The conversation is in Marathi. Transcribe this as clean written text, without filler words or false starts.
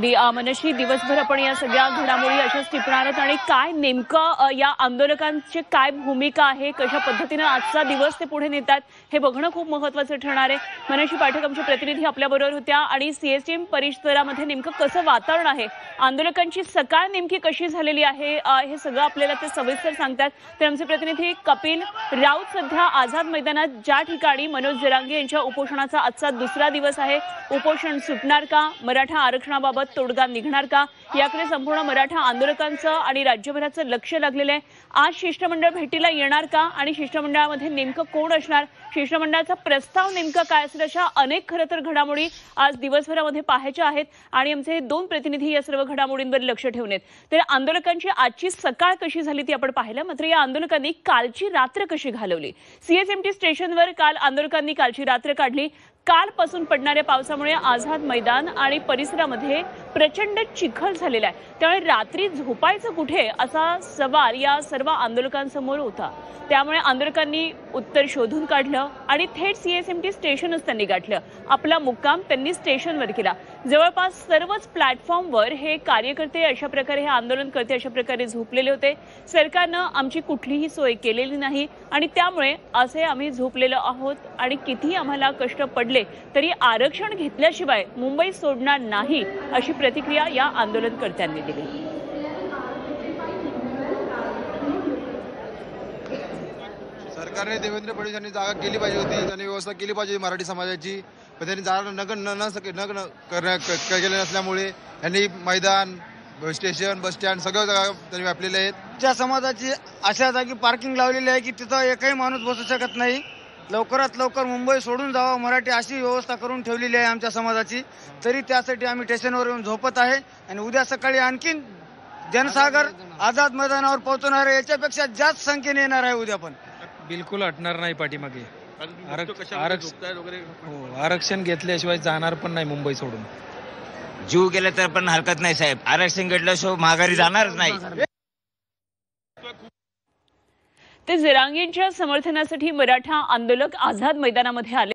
अगदी मनशी दिवसभर आपण या सगळ्या घडामोडी अशाच टिपणार आहोत आणि काय नेमकं या आंदोलकांची काय भूमिका आहे, कशा पद्धतीने आजचा दिवस ते पुढे नेतात हे बघणं खूप महत्त्वाचं ठरणार आहे। मनशी पाठक आमचे प्रतिनिधी आपल्याबरोबर होत्या आणि सीएसएम परिसरामध्ये नेमकं कसं वातावरण आहे, आंदोलकांची सकाळ नेमकी कशी झालेली आहे हे सगळं आपल्याला ते सविस्तर सांगतात। तर आमचे प्रतिनिधी कपिल राऊत सध्या आझाद मैदानात ज्या ठिकाणी मनोज जरांगे यांच्या उपोषणाचा आजचा दुसरा दिवस आहे, उपोषण सुटणार का, मराठा आरक्षणाबाबत तोडगा निघणार का, याकडे संपूर्ण मराठा आंदोलकांचं आणि राज्यभराचं लक्ष लागलेलं आहे। आज शिष्टमंडळ भेटीला येणार का आणि शिष्टमंडळामध्ये नेमकं कोण असणार, शिष्टमंडळाचा प्रस्ताव नेमका काय असेल, अशा अनेक खरं तर घडामोडी आज दिवसभरामध्ये पाहायच्या आहेत आणि आमचे दोन प्रतिनिधी या सर्व घडामोडींवर लक्ष ठेवून आहेत। तर आंदोलकांची आजची सकाळ कशी झाली ती आपण पाहिलं, मात्र या आंदोलकांनी कालची रात्र कशी घालवली। सीएसएमटी स्टेशनवर काल आंदोलकांनी कालची रात्र काढली। कालपासून पडणाऱ्या पावसामुळे आझाद मैदान आणि परिसरामध्ये प्रचंड चिखल झालेला आहे, त्यामुळे रात्री झोपायचं कुठे असा सवाल या सर्व आंदोलकांसमोर होता। त्यामुळे आंदोलकांनी उत्तर शोधून काढलं आणि थेट सीएसएमटी स्टेशनच त्यांनी गाठलं। आपला मुक्काम त्यांनी स्टेशनवर केला। जवळपास सर्वच प्लॅटफॉर्मवर हे कार्यकर्ते अशा प्रकारे, हे आंदोलनकर्ते अशा प्रकारे झोपलेले होते। सरकारनं आमची कुठलीही सोय केलेली नाही आणि त्यामुळे असे आम्ही झोपलेलो आहोत आणि किती आम्हाला कष्ट पडले तरी आरक्षण घेतल्याशिवाय मुंबई सोडणार नाही, अशी प्रतिक्रिया या आंदोलनकर्त्यांनी दिली। सरकारने देवेंद्र फडणवीस यांनी जागा केली पाहिजे होती, त्यांनी व्यवस्था केली पाहिजे मराठी समाजाची, पण त्यांनी जागा केले नसल्यामुळे यांनी मैदान, स्टेशन, बस स्टँड सगळ्या जागा त्यांनी व्यापलेल्या आहेत। त्या समाजाची अशा जागी पार्किंग लावलेली आहे की तिथं एकही माणूस बसू शकत नाही। लवकरात लवकर मुंबई सोडून जावं मराठी, अशी व्यवस्था करून ठेवलेली आहे आमच्या समाजाची। तरी त्यासाठी आम्ही स्टेशनवर येऊन झोपत आहे आणि उद्या सकाळी आणखीन जनसागर आझाद मैदानावर पोहोचणार आहे, याच्यापेक्षा जास्त संख्येने येणार आहे उद्या। पण बिलकुल हटणार नाही पाठीमागे। आरक्षण घेतल्याशिवाय जाणार पण नाही मुंबई सोडून। जीव गेला तर पण हरकत नाही साहेब, आरक्षण घेतल्याशिवाय माघारी जाणारच नाही। ते जरांगेंच्या समर्थनासाठी मराठा आंदोलक आझाद मैदानामध्ये आले।